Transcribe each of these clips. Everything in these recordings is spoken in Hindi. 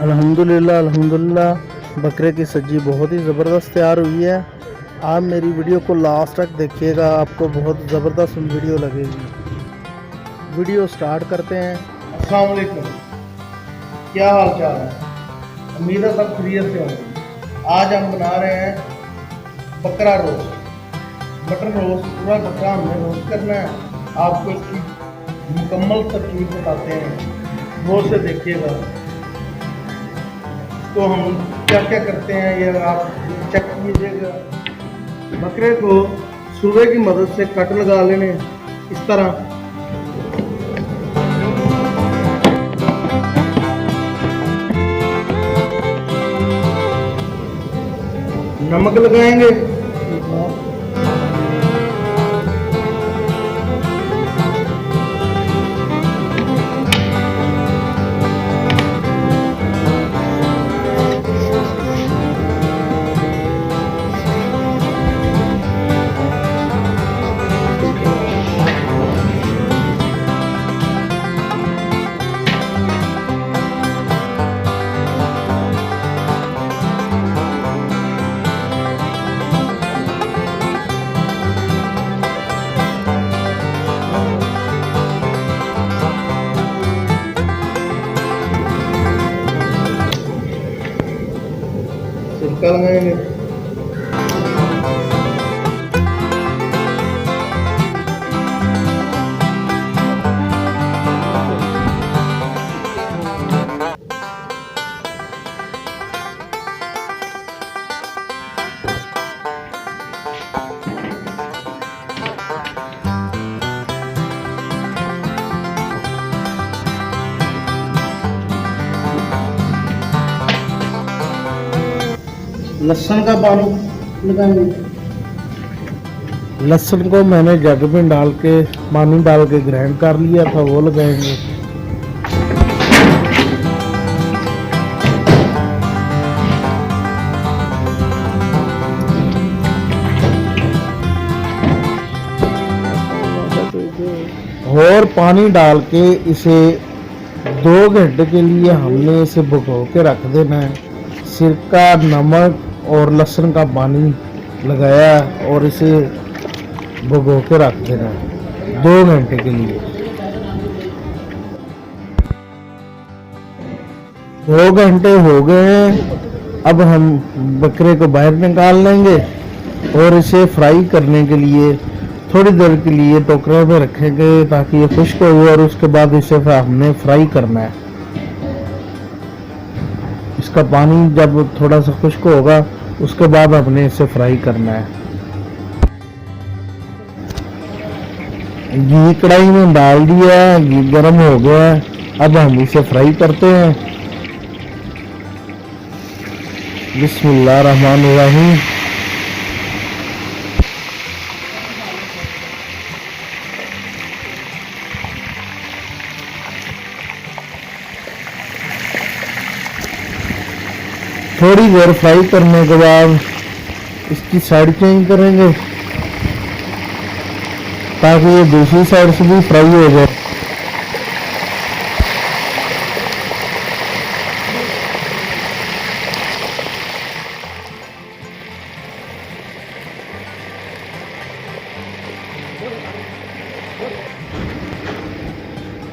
अल्हम्दुलिल्लाह बकरे की सब्जी बहुत ही ज़बरदस्त तैयार हुई है। आप मेरी वीडियो को लास्ट तक देखिएगा, आपको बहुत ज़बरदस्त वीडियो लगेगी। वीडियो स्टार्ट करते हैं। अस्सलाम वालेकुम, क्या हाल चाल है? उम्मीद है सब खैरियत से होंगे। आज हम बना रहे हैं बकरा रोस्ट, मटन रोस्ट। पूरा बकरा हमने रोस्ट करना है। आपको इसकी मुकम्मल तरकीब बताते हैं, वो से देखिएगा। तो हम क्या क्या करते हैं ये आप चेक कीजिएगा। बकरे को सूबे की मदद से कट लगा लेने इस तरह। नमक लगाएंगे, सिरका लगाएंगे, लहसुन का पानी लगाएंगे। लहसुन को मैंने जग में डाल के पानी डाल के ग्राइंड कर लिया था, वो लगाएंगे। और पानी डाल के इसे 2 घंटे के लिए हमने इसे भिगो के रख देना है। सिरका, नमक और लहसुन का पानी लगाया और इसे भिगो के रख देना है 2 घंटे के लिए। 2 घंटे हो गए हैं। अब हम बकरे को बाहर निकाल लेंगे और इसे फ्राई करने के लिए थोड़ी देर के लिए टोकरे में रखेंगे ताकि ये खुश्क हो, और उसके बाद इसे हमने फ्राई करना है। इसका पानी जब थोड़ा सा खुश्क होगा उसके बाद हमने इसे फ्राई करना है। घी कढ़ाई में डाल दिया है, घी गर्म हो गया है। अब हम इसे फ्राई करते हैं। बिस्मिल्लाहिर्रहमानिर्रहीम। थोड़ी देर फ्राई करने के बाद इसकी साइड चेंज करेंगे ताकि ये दूसरी साइड से भी फ्राई हो जाए।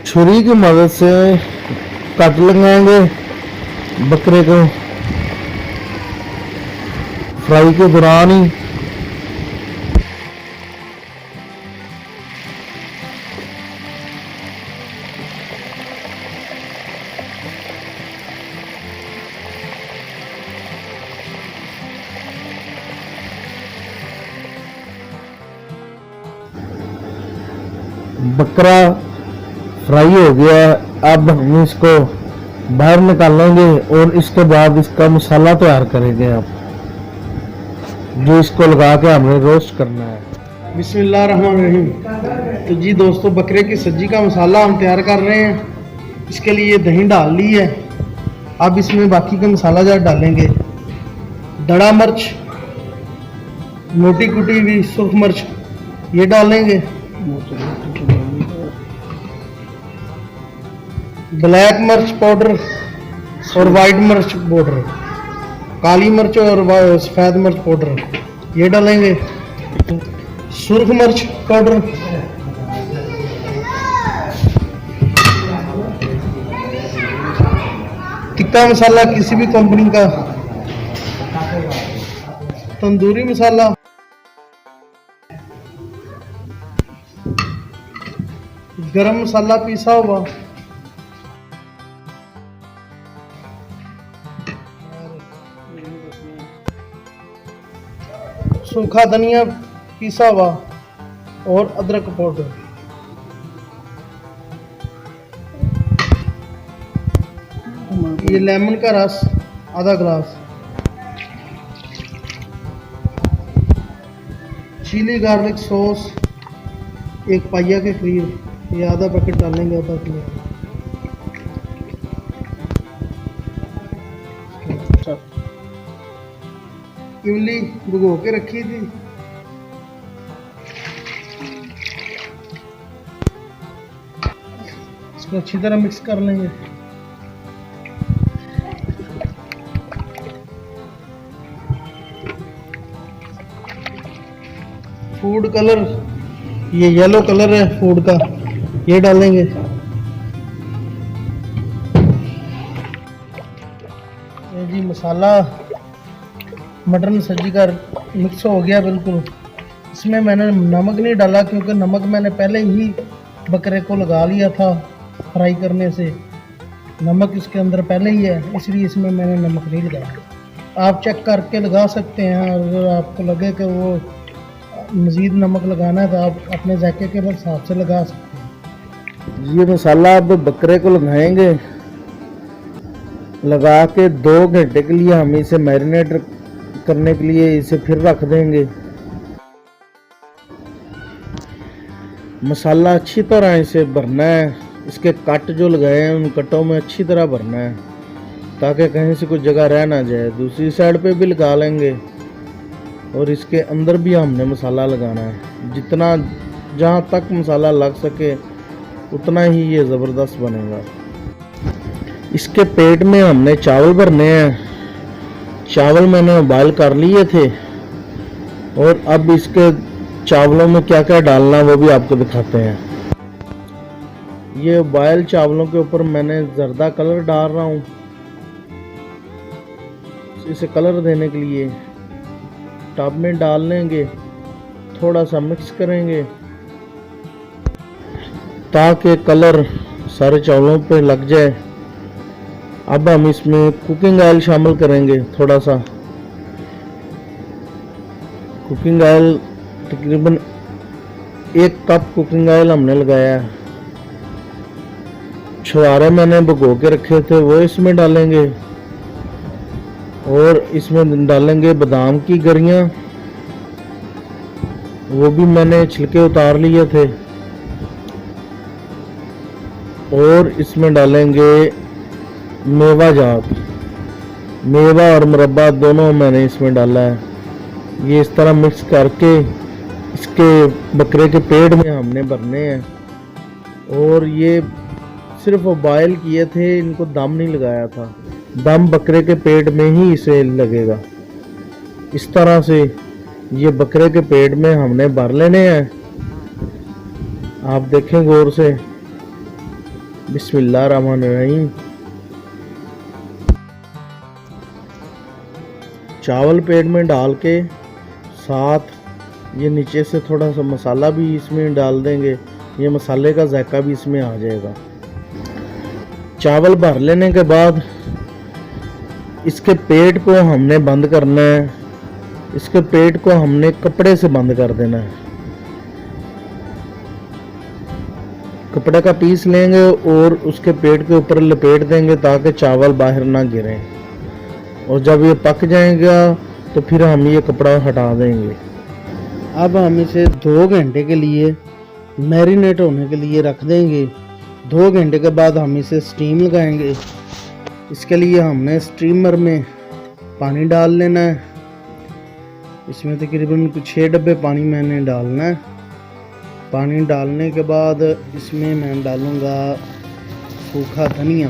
छुरी की मदद से कट लगाएंगे बकरे को फ्राई के दौरान ही। बकरा फ्राई हो गया। अब हम इसको बाहर निकालेंगे और इसके बाद इसका मसाला तैयार करेंगे अब, जो इसको लगा के हमने रोस्ट करना है। बिस्मिल्लाहिर्रहमानिर्रहीम। तो जी दोस्तों, बकरे की सब्जी का मसाला हम तैयार कर रहे हैं। इसके लिए दही डाल ली है। अब इसमें बाकी का मसाला जार डालेंगे। दड़ा मिर्च, मोटी कुटी हुई सुर्ख मिर्च ये डालेंगे। ब्लैक मिर्च पाउडर और वाइट मिर्च पाउडर, काली मिर्च और सफ़ेद मिर्च पाउडर ये डालेंगे, सुर्ख मिर्च पाउडर, टिक्का मसाला किसी भी कंपनी का, तंदूरी मसाला, गरम मसाला पीसा हुआ, सूखा धनिया पीसा हुआ और अदरक पाउडर। ये लेमन का रस आधा गिलास, चिली गार्लिक सॉस एक पाइया के करीब, ये आधा पैकेट डालेंगे, आधा किलो। इमली भिगो के रखी थी, इसको अच्छी तरह मिक्स कर लेंगे। फूड कलर, ये येलो कलर है फूड का, ये डालेंगे। ये जी मसाला मटन सब्जी का मिक्स हो गया बिल्कुल। इसमें मैंने नमक नहीं डाला क्योंकि नमक मैंने पहले ही बकरे को लगा लिया था फ्राई करने से, नमक इसके अंदर पहले ही है, इसलिए इसमें मैंने नमक नहीं लगाया। आप चेक करके लगा सकते हैं, अगर आपको लगे कि वो मज़ीद नमक लगाना है तो आप अपने जायके के हिसाब से लगा सकते हैं। ये मसाला अब बकरे को लगाएंगे, लगा के 2 घंटे के लिए हम इसे मैरिनेट करने के लिए इसे फिर रख देंगे। मसाला अच्छी तरह इसे भरना है, इसके कट जो लगाए हैं उन कटों में अच्छी तरह भरना है ताकि कहीं से कोई जगह रह ना जाए। दूसरी साइड पे भी लगा लेंगे और इसके अंदर भी हमने मसाला लगाना है, जितना जहाँ तक मसाला लग सके उतना ही ये ज़बरदस्त बनेगा। इसके पेट में हमने चावल भरने हैं। चावल मैंने बॉयल कर लिए थे और अब इसके चावलों में क्या क्या डालना वो भी आपको दिखाते हैं। ये बॉयल चावलों के ऊपर मैंने जर्दा कलर डाल रहा हूँ, इसे कलर देने के लिए टब में डाल लेंगे, थोड़ा सा मिक्स करेंगे ताकि कलर सारे चावलों पे लग जाए। अब हम इसमें कुकिंग ऑयल शामिल करेंगे, थोड़ा सा कुकिंग ऑयल, तकरीबन 1 कप कुकिंग ऑयल हमने लगाया है। छुहारे मैंने भिगो के रखे थे वो इसमें डालेंगे और इसमें डालेंगे बादाम की गरियां, वो भी मैंने छिलके उतार लिए थे। और इसमें डालेंगे मेवा जात, मेवा और मुरब्बा दोनों मैंने इसमें डाला है। ये इस तरह मिक्स करके इसके बकरे के पेट में हमने भरने हैं। और ये सिर्फ बॉयल किए थे, इनको दम नहीं लगाया था, दम बकरे के पेट में ही इसे लगेगा। इस तरह से ये बकरे के पेट में हमने भर लेने हैं। आप देखें गौर से, बिस्मिल्लाहिर्रहमानिर्रहीम। चावल पेट में डाल के साथ ये नीचे से थोड़ा सा मसाला भी इसमें डाल देंगे, ये मसाले का जायका भी इसमें आ जाएगा। चावल भर लेने के बाद इसके पेट को हमने बंद करना है, इसके पेट को हमने कपड़े से बंद कर देना है। कपड़े का पीस लेंगे और उसके पेट के ऊपर लपेट देंगे ताकि चावल बाहर ना गिरें। और जब ये पक जाएगा तो फिर हम ये कपड़ा हटा देंगे। अब हम इसे 2 घंटे के लिए मैरिनेट होने के लिए रख देंगे। 2 घंटे के बाद हम इसे स्टीम लगाएंगे। इसके लिए हमने स्टीमर में पानी डाल लेना है। इसमें तकरीबन 6 डब्बे पानी मैंने डालना है। पानी डालने के बाद इसमें मैं डालूँगा सूखा धनिया।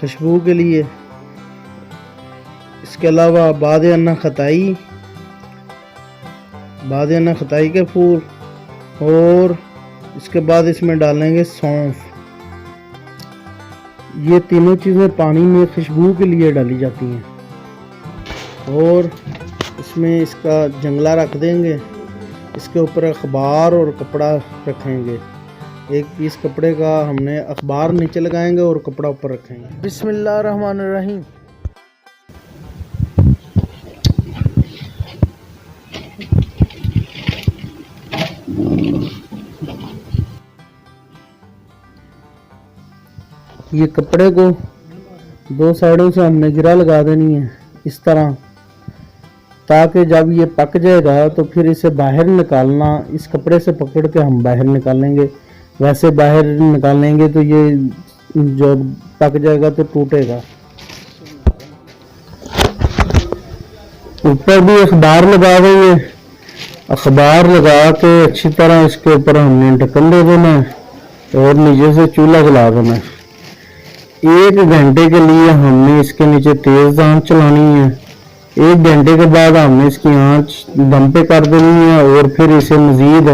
खुशबू के लिए। इसके अलावा बादियाना खताई के फूल, और इसके बाद इसमें डालेंगे सौंफ। ये तीनों चीज़ें पानी में खुशबू के लिए डाली जाती हैं। और इसमें इसका जंगला रख देंगे, इसके ऊपर अखबार और कपड़ा रखेंगे। एक पीस कपड़े का हमने अखबार नीचे लगाएंगे और कपड़ा ऊपर रखेंगे। बिस्मिल्लाहिर्रहमानिर्रहीम। ये कपड़े को दो साइडों से हमने गिरा लगा देनी है इस तरह, ताकि जब ये पक जाएगा तो फिर इसे बाहर निकालना, इस कपड़े से पकड़ के हम बाहर निकालेंगे। वैसे बाहर निकालेंगे तो ये जो पक जाएगा तो टूटेगा। ऊपर भी अखबार लगा देंगे, अखबार लगा के अच्छी तरह इसके ऊपर हमने ढक्कन दे देना है और नीचे से चूल्हा जला देना है। 1 घंटे के लिए हमने इसके नीचे तेज आंच चलानी है। 1 घंटे के बाद हमने इसकी आंच दम पे कर देनी है और फिर इसे मजीद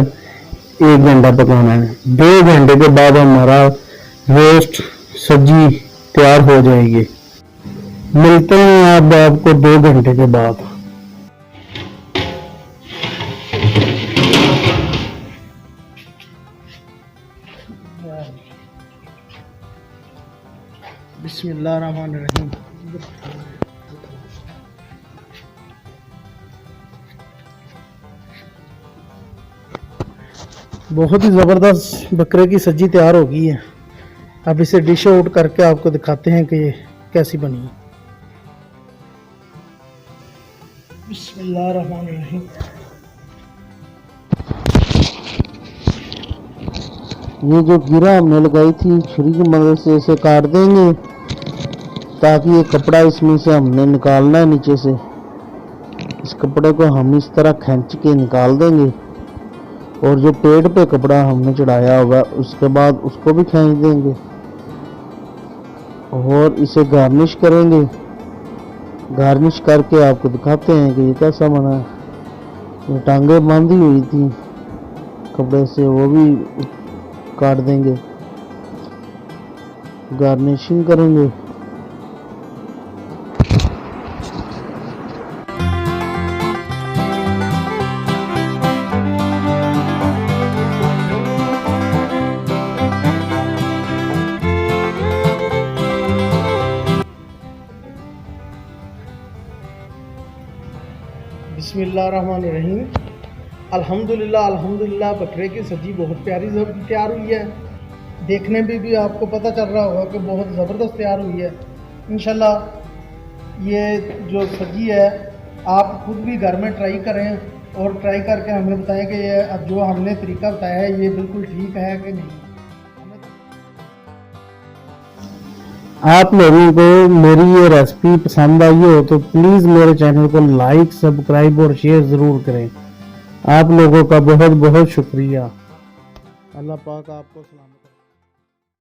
1 घंटा पकाना है। 2 घंटे के बाद हमारा रोस्ट सब्जी तैयार हो जाएगी। मिलते हैं अब आपको 2 घंटे के बाद। बिस्मिल्लाहिर्रहमानिर्रहीम। बहुत ही ज़बरदस्त बकरे की सब्जी तैयार हो गई है। अब इसे डिश आउट करके आपको दिखाते हैं कि ये कैसी बनी है। बिस्मिल्लाहिर्रहमानिर्रहीम। ये जो गिरा हमने लगाई थी छुरी की मदद से इसे काट देंगे, ताकि ये कपड़ा इसमें से हमने निकालना है नीचे से। इस कपड़े को हम इस तरह खींच के निकाल देंगे और जो पेड़ पे कपड़ा हमने चढ़ाया हुआ उसके बाद उसको भी खींच देंगे और इसे गार्निश करेंगे। गार्निश करके आपको दिखाते हैं कि ये कैसा बना है। ये टांगे बांधी हुई थी कपड़े से, वो भी काट देंगे, गार्निशिंग करेंगे। बिस्मिल्लाहिर्रहमानिर्रहीम। अल्हम्दुलिल्लाह बकरे की सब्ज़ी बहुत प्यारी तैयार हुई है। देखने में भी आपको पता चल रहा होगा कि बहुत ज़बरदस्त तैयार हुई है। इंशाल्लाह ये जो सब्ज़ी है आप खुद भी घर में ट्राई करें और ट्राई करके हमें बताएं कि ये जो हमने तरीका बताया है ये बिल्कुल ठीक है कि नहीं। आप लोगों को मेरी ये रेसिपी पसंद आई हो तो प्लीज़ मेरे चैनल को लाइक, सब्सक्राइब और शेयर ज़रूर करें। आप लोगों का बहुत बहुत शुक्रिया। अल्लाह पाक आपको सलाम।